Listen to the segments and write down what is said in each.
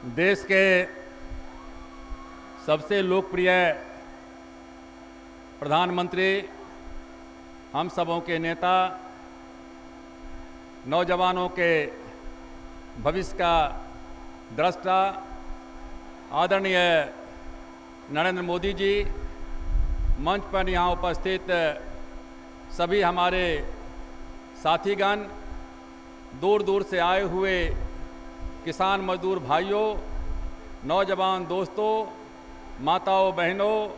देश के सबसे लोकप्रिय प्रधानमंत्री, हम सबों के नेता, नौजवानों के भविष्य का दृष्टा आदरणीय नरेंद्र मोदी जी, मंच पर यहाँ उपस्थित सभी हमारे साथीगण, दूर दूर से आए हुए किसान मजदूर भाइयों, नौजवान दोस्तों, माताओं बहनों,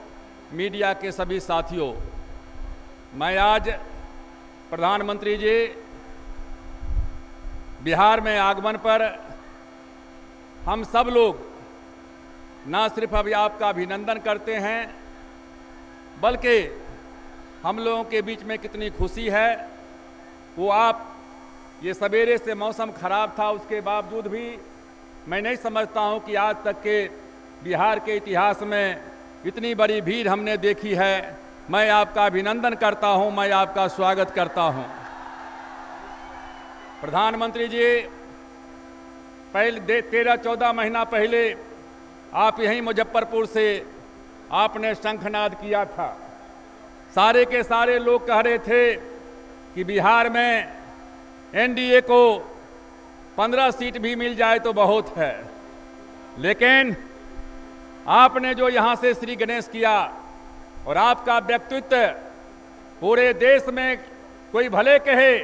मीडिया के सभी साथियों, मैं आज प्रधानमंत्री जी बिहार में आगमन पर हम सब लोग न सिर्फ अभी आपका अभिनंदन करते हैं, बल्कि हम लोगों के बीच में कितनी खुशी है वो आप, ये सवेरे से मौसम खराब था, उसके बावजूद भी मैं नहीं समझता हूं कि आज तक के बिहार के इतिहास में इतनी बड़ी भीड़ हमने देखी है। मैं आपका अभिनंदन करता हूं, मैं आपका स्वागत करता हूं। प्रधानमंत्री जी, पहले 13-14 महीना पहले आप यहीं मुजफ्फरपुर से आपने शंखनाद किया था। सारे के सारे लोग कह रहे थे कि बिहार में एनडीए को 15 सीट भी मिल जाए तो बहुत है, लेकिन आपने जो यहां से श्री गणेश किया और आपका व्यक्तित्व पूरे देश में, कोई भले कहे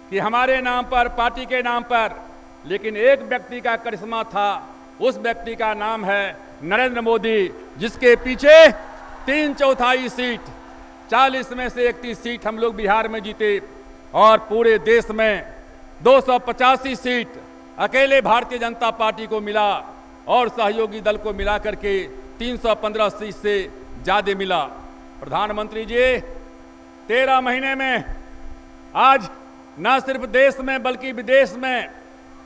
कि हमारे नाम पर, पार्टी के नाम पर, लेकिन एक व्यक्ति का करिश्मा था, उस व्यक्ति का नाम है नरेंद्र मोदी, जिसके पीछे 3/4 सीट, 40 में से 31 सीट हम लोग बिहार में जीते और पूरे देश में 285 सीट अकेले भारतीय जनता पार्टी को मिला और सहयोगी दल को मिला करके 315 सीट से ज्यादा मिला। प्रधानमंत्री जी, 13 महीने में आज न सिर्फ देश में बल्कि विदेश में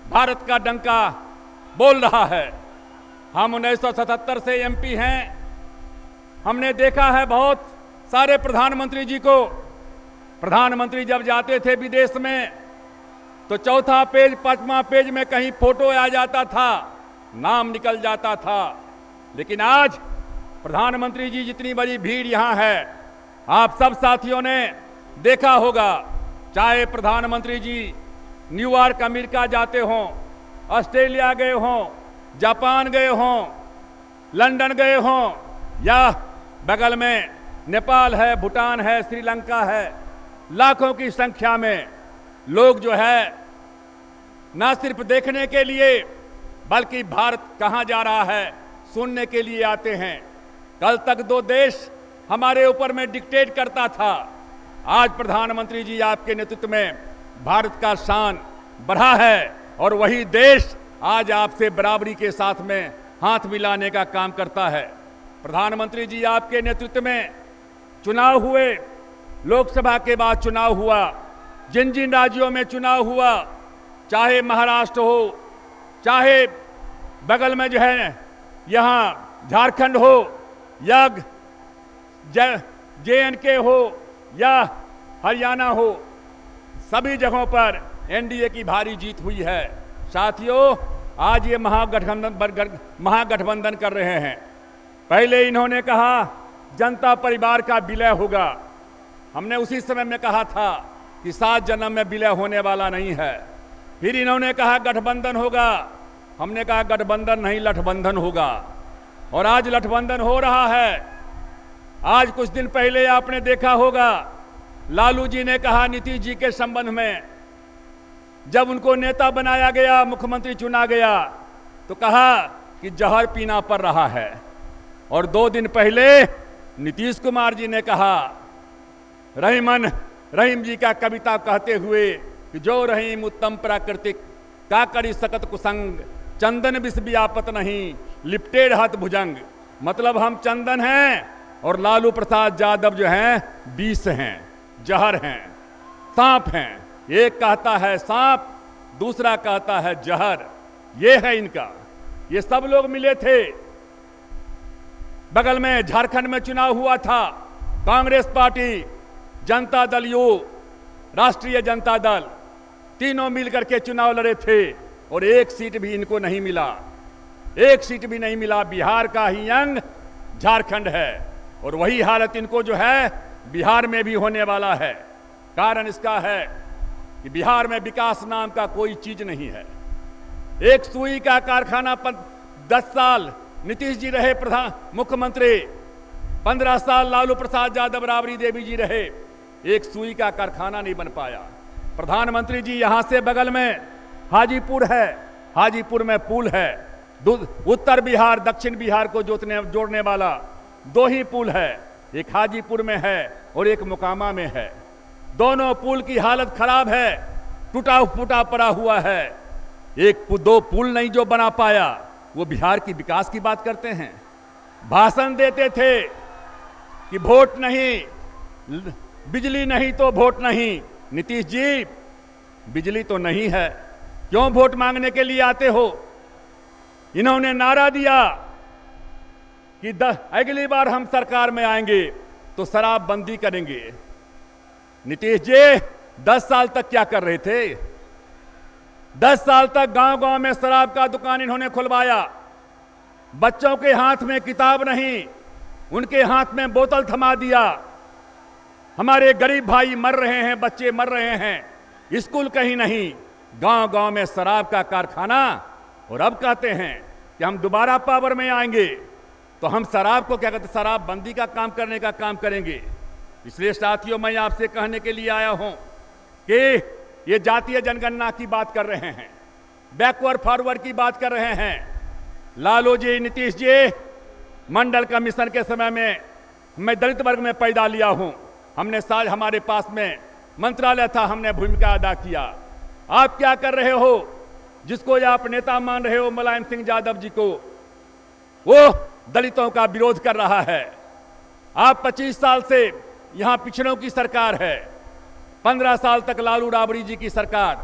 भारत का डंका बोल रहा है। हम 1977 से एमपी हैं। हमने देखा है बहुत सारे प्रधानमंत्री जी को। प्रधानमंत्री जब जाते थे विदेश में तो चौथा पेज, 5वां पेज में कहीं फोटो आ जाता था, नाम निकल जाता था। लेकिन आज प्रधानमंत्री जी जितनी बड़ी भीड़ यहां है, आप सब साथियों ने देखा होगा, चाहे प्रधानमंत्री जी न्यूयॉर्क अमेरिका जाते हों, ऑस्ट्रेलिया गए हों, जापान गए हों, लंदन गए हों, या बगल में नेपाल है, भूटान है, श्रीलंका है, लाखों की संख्या में लोग जो है न सिर्फ देखने के लिए बल्कि भारत कहां जा रहा है सुनने के लिए आते हैं। कल तक 2 देश हमारे ऊपर में डिक्टेट करता था, आज प्रधानमंत्री जी आपके नेतृत्व में भारत का शान बढ़ा है और वही देश आज आपसे बराबरी के साथ में हाथ मिलाने का काम करता है। प्रधानमंत्री जी आपके नेतृत्व में चुनाव हुए, लोकसभा के बाद चुनाव हुआ, जिन जिन राज्यों में चुनाव हुआ, चाहे महाराष्ट्र हो, चाहे बगल में जो है यहाँ झारखंड हो, या JNK हो, या हरियाणा हो, सभी जगहों पर एनडीए की भारी जीत हुई है। साथियों, आज ये महागठबंधन कर रहे हैं। पहले इन्होंने कहा जनता परिवार का विलय होगा। हमने उसी समय में कहा था कि 7 जन्म में विलय होने वाला नहीं है। फिर इन्होंने कहा गठबंधन होगा, हमने कहा गठबंधन नहीं, लठबंधन होगा। और आज लठबंधन हो रहा है। आज कुछ दिन पहले आपने देखा होगा, लालू जी ने कहा नीतीश जी के संबंध में, जब उनको नेता बनाया गया, मुख्यमंत्री चुना गया, तो कहा कि जहर पीना पड़ रहा है। और 2 दिन पहले नीतीश कुमार जी ने कहा, रहीम जी का कविता कहते हुए कि जो रहीम उत्तम प्राकृतिक का करी सकत कुसंग, चंदन विष व्यापत नहीं, लिपटे रहत भुजंग। मतलब हम चंदन हैं और लालू प्रसाद यादव जो हैं विष हैं, जहर हैं, सांप हैं। एक कहता है सांप, दूसरा कहता है जहर। ये है इनका। ये सब लोग मिले थे। बगल में झारखंड में चुनाव हुआ था, कांग्रेस पार्टी, जनता दल यू, राष्ट्रीय जनता दल, तीनों मिलकर के चुनाव लड़े थे और एक सीट भी इनको नहीं मिला, एक सीट भी नहीं मिला। बिहार का ही अंग झारखंड है और वही हालत इनको जो है बिहार में भी होने वाला है। कारण इसका है कि बिहार में विकास नाम का कोई चीज नहीं है। एक सुई का कारखाना 10 साल नीतीश जी रहे प्रधान मुख्यमंत्री, 15 साल लालू प्रसाद यादव राबड़ी देवी जी रहे, एक सुई का कारखाना नहीं बन पाया। प्रधानमंत्री जी यहां से बगल में हाजीपुर है, हाजीपुर में पुल है, उत्तर बिहार दक्षिण बिहार को जोड़ने वाला 2 ही पुल है, एक हाजीपुर में है और एक मोकामा में है। दोनों पुल की हालत खराब है, टूटा फूटा पड़ा हुआ है। 1-2 पुल नहीं जो बना पाया, वो बिहार की विकास की बात करते हैं। भाषण देते थे कि वोट नहीं, बिजली नहीं तो वोट नहीं। नीतीश जी, बिजली तो नहीं है, क्यों वोट मांगने के लिए आते हो? इन्होंने नारा दिया कि अगली बार हम सरकार में आएंगे तो शराबबंदी करेंगे। नीतीश जी 10 साल तक क्या कर रहे थे? 10 साल तक गांव-गांव में शराब का दुकान इन्होंने खुलवाया। बच्चों के हाथ में किताब नहीं, उनके हाथ में बोतल थमा दिया। हमारे गरीब भाई मर रहे हैं, बच्चे मर रहे हैं, स्कूल कहीं नहीं, गांव-गांव में शराब का कारखाना। और अब कहते हैं कि हम दोबारा पावर में आएंगे तो हम शराब को क्या कहते हैं, शराबबंदी का काम करने का काम करेंगे। इसलिए साथियों, मैं आपसे कहने के लिए आया हूं कि ये जातीय जनगणना की बात कर रहे हैं, बैकवर्ड फॉरवर्ड की बात कर रहे हैं। लालू जी, नीतीश जी, मंडल कमीशन के समय में मैं दलित वर्ग में पैदा लिया हूं। हमने साल हमारे पास में मंत्रालय था, हमने भूमिका अदा किया। आप क्या कर रहे हो? जिसको आप नेता मान रहे हो मुलायम सिंह यादव जी को, वो दलितों का विरोध कर रहा है। आप 25 साल से यहां पिछड़ों की सरकार है, 15 साल तक लालू राबड़ी जी की सरकार,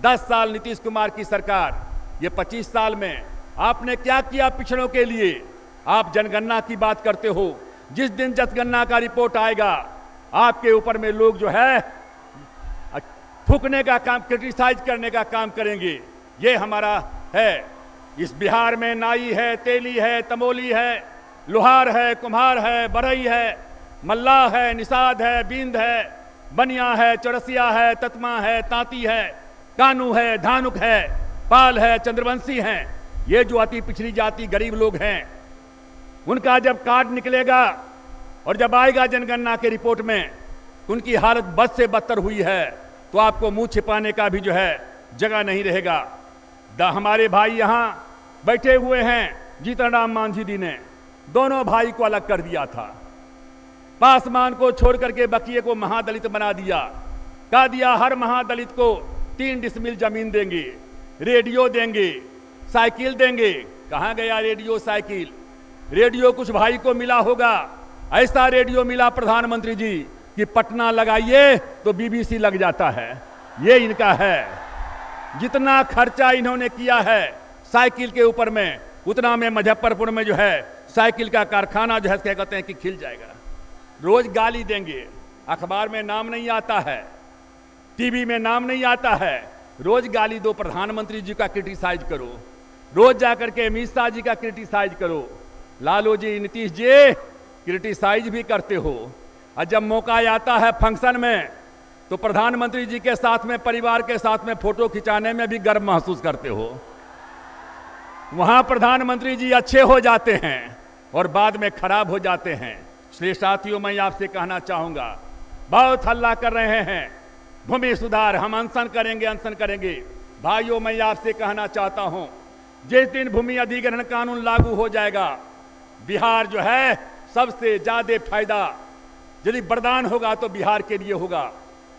10 साल नीतीश कुमार की सरकार। ये 25 साल में आपने क्या किया पिछड़ों के लिए? आप जनगणना की बात करते हो। जिस दिन जनगणना का रिपोर्ट आएगा, आपके ऊपर में लोग जो है थूकने का काम, क्रिटिसाइज करने का काम करेंगे। ये हमारा है। इस बिहार में नाई है, तेली है, तमोली है, लोहार है, कुम्हार है, बढ़ई है, मल्लाह है, निषाद है, बींद है, बनिया है, चौरसिया है, ततमा है, तांती है, कानू है, धानुक है, पाल है, चंद्रवंशी हैं। ये जो अति पिछड़ी जाति गरीब लोग हैं, उनका जब कार्ड निकलेगा और जब आएगा जनगणना के रिपोर्ट में, उनकी हालत बद से बदतर हुई है, तो आपको मुंह छिपाने का भी जो है जगह नहीं रहेगा। हमारे भाई यहां बैठे हुए हैं, जीतन राम मांझी जी ने दोनों भाई को अलग कर दिया था। पासवान को छोड़ करके बकिए को महादलित बना दिया। कह दिया हर महादलित को 3 डिसमिल जमीन देंगे, रेडियो देंगे, साइकिल देंगे। कहां गया रेडियो साइकिल? रेडियो कुछ भाई को मिला होगा। ऐसा रेडियो मिला प्रधानमंत्री जी कि पटना लगाइए तो बीबीसी लग जाता है। ये इनका है। जितना खर्चा इन्होंने किया है साइकिल के ऊपर में, उतना में मुजफ्फरपुर में जो है साइकिल का कारखाना जो है क्या कहते हैं कि खिल जाएगा। रोज गाली देंगे, अखबार में नाम नहीं आता है, टीवी में नाम नहीं आता है, रोज गाली दो। प्रधानमंत्री जी का क्रिटिसाइज करो, रोज जाकर के अमित शाह जी का क्रिटिसाइज करो। लालू जी, नीतीश जी क्रिटिसाइज भी करते हो, और जब मौका आता है फंक्शन में तो प्रधानमंत्री जी के साथ में, परिवार के साथ में फोटो खिंचाने में भी गर्व महसूस करते हो। वहां प्रधानमंत्री जी अच्छे हो जाते हैं और बाद में खराब हो जाते हैं। इसलिए साथियों, मैं आपसे कहना चाहूंगा, बहुत हल्ला कर रहे हैं भूमि सुधार, हम अनशन करेंगे, अनशन करेंगे। भाइयों, मैं आपसे कहना चाहता हूं, जिस दिन भूमि अधिग्रहण कानून लागू हो जाएगा, बिहार जो है सबसे ज्यादा फायदा यदि वरदान होगा तो बिहार के लिए होगा।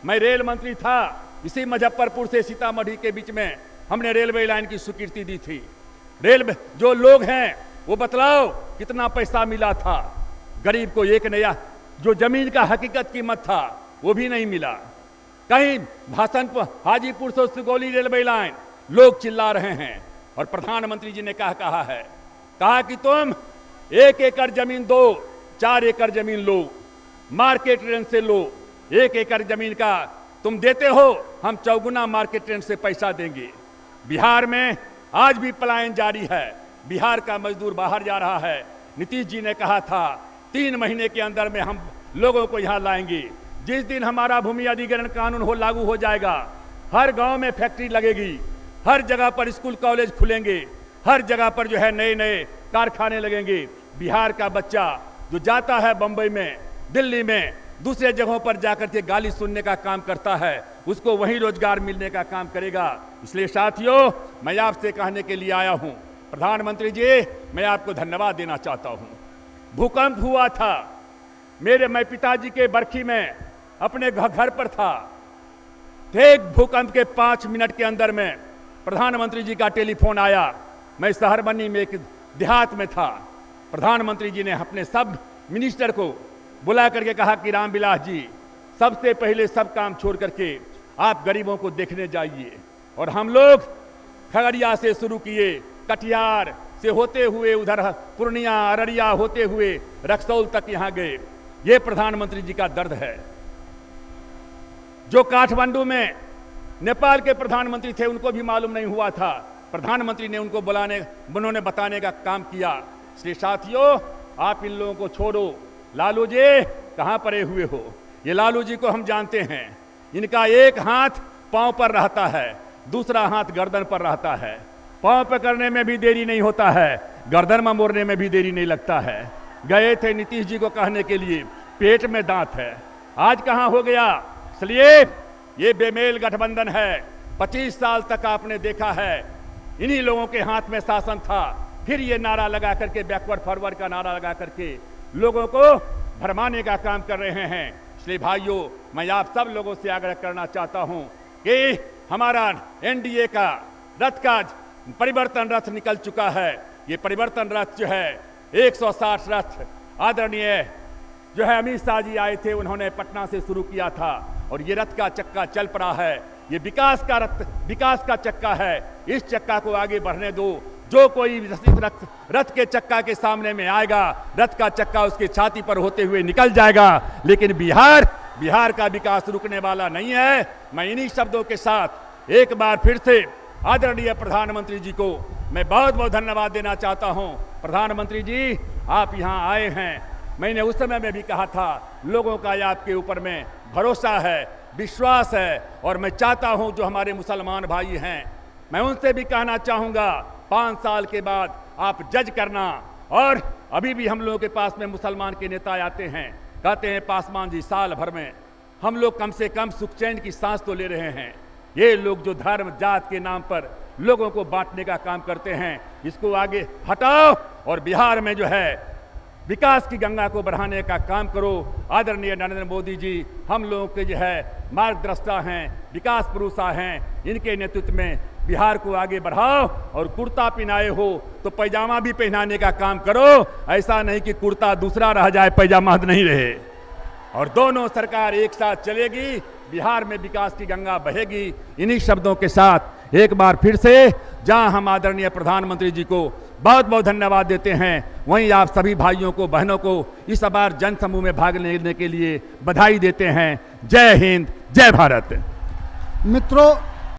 मैं रेल मंत्री था, इसी मुजफ्फरपुर से सीतामढ़ी के बीच में हमने रेलवे लाइन की स्वीकृति दी थी। रेल में जो लोग हैं वो बतलाओ कितना पैसा मिला था। गरीब को एक नया जो जमीन का हकीकत कीमत था वो भी नहीं मिला। कहीं भाषण पर हाजीपुर से सुगौली रेलवे लाइन, लोग चिल्ला रहे हैं और प्रधानमंत्री जी ने कहा है, कहा कि तुम 1 एकड़ जमीन दो, 4 एकड़ जमीन लो, मार्केट रेंज से लो। 1 एकड़ जमीन का तुम देते हो, हम 4 गुना मार्केट रेंज से पैसा देंगे। बिहार में आज भी पलायन जारी है, बिहार का मजदूर बाहर जा रहा है। नीतीश जी ने कहा था 3 महीने के अंदर में हम लोगों को यहाँ लाएंगे। जिस दिन हमारा भूमि अधिग्रहण कानून लागू हो जाएगा, हर गांव में फैक्ट्री लगेगी, हर जगह पर स्कूल कॉलेज खुलेंगे, हर जगह पर जो है नए नए कारखाने लगेंगे। बिहार का बच्चा जो जाता है बंबई में, दिल्ली में, दूसरे जगहों पर जाकर के गाली सुनने का काम करता है, उसको वहीं रोजगार मिलने का काम करेगा। इसलिए साथियों, मैं आपसे कहने के लिए आया हूं, प्रधानमंत्री जी, मैं आपको धन्यवाद देना चाहता हूं। भूकंप हुआ था, मैं पिताजी के बरखी में अपने घर पर था। एक भूकंप के 5 मिनट के अंदर में प्रधानमंत्री जी का टेलीफोन आया। मैं शहरबनी में एक देहात में था। प्रधानमंत्री जी ने अपने सब मिनिस्टर को बुला करके कहा कि रामविलास जी, सबसे पहले सब काम छोड़ करके आप गरीबों को देखने जाइए। और हम लोग खगड़िया से शुरू किए, कटिहार से होते हुए उधर पूर्णिया, अररिया होते हुए रक्सौल तक यहाँ गए। ये प्रधानमंत्री जी का दर्द है। जो काठमांडू में नेपाल के प्रधानमंत्री थे, उनको भी मालूम नहीं हुआ था, प्रधानमंत्री ने उनको उन्होंने बताने का काम किया। इसलिए साथियों, आप इन लोगों को छोड़ो। लालू जी कहां पड़े हुए हो? ये लालू जी को हम जानते हैं। इनका एक हाथ पांव पर रहता है, दूसरा हाथ गर्दन पर रहता है। पांव पकड़ने में भी देरी नहीं होता है, गर्दन में मोड़ने में भी देरी नहीं लगता है। गए थे नीतीश जी को कहने के लिए, पेट में दांत है, आज कहां हो गया? इसलिए ये बेमेल गठबंधन है। 25 साल तक आपने देखा है इन्हीं लोगों के हाथ में शासन था। फिर ये नारा लगा करके, बैकवर्ड फॉरवर्ड का नारा लगा करके लोगों को भरमाने का काम कर रहे हैं। इसलिए भाइयों, मैं आप सब लोगों से आग्रह करना चाहता हूं कि हमारा एनडीए का रथ का परिवर्तन रथ निकल चुका है। ये परिवर्तन रथ जो है 160 रथ आदरणीय जो है अमित शाह जी आए थे, उन्होंने पटना से शुरू किया था और ये रथ का चक्का चल पड़ा है। ये विकास का विकास का चक्का है। इस चक्का को आगे बढ़ने दो। जो कोई रथ के चक्का के सामने में आएगा, रथ का चक्का उसके छाती पर होते हुए निकल जाएगा। लेकिन बिहार का विकास रुकने वाला नहीं है। मैं इन्हीं शब्दों के साथ एक बार फिर से आदरणीय प्रधानमंत्री जी को मैं बहुत बहुत धन्यवाद देना चाहता हूं। प्रधानमंत्री जी, आप यहां आए हैं, मैंने उस समय में भी कहा था, लोगों का आपके ऊपर में भरोसा है, विश्वास है। और मैं चाहता हूं जो हमारे मुसलमान भाई हैं, मैं उनसे भी कहना चाहूंगा, 5 साल के बाद आप जज करना। और अभी भी हम लोगों के पास में मुसलमान के नेता आते हैं, कहते हैं पासवान जी, साल भर में हम लोग कम से कम सुख चैन की सांस तो ले रहे हैं। ये लोग जो धर्म जात के नाम पर लोगों को बांटने का काम करते हैं, इसको आगे हटाओ और बिहार में जो है विकास की गंगा को बढ़ाने का काम करो। आदरणीय नरेंद्र मोदी जी हम लोगों के जो है मार्गदर्शा हैं, विकास पुरुषा हैं। इनके नेतृत्व में बिहार को आगे बढ़ाओ। और कुर्ता पहनाए हो तो पैजामा भी पहनाने का काम करो। ऐसा नहीं कि कुर्ता दूसरा रह जाए, पैजामा नहीं रहे। और दोनों सरकार एक साथ चलेगी, बिहार में विकास की गंगा बहेगी। इन्हीं शब्दों के साथ एक बार फिर से जहां हम आदरणीय प्रधानमंत्री जी को बहुत बहुत धन्यवाद देते हैं, वहीं आप सभी भाइयों को, बहनों को इस बार जन समूह में भाग लेने के लिए बधाई देते हैं। जय हिंद, जय भारत। मित्रों,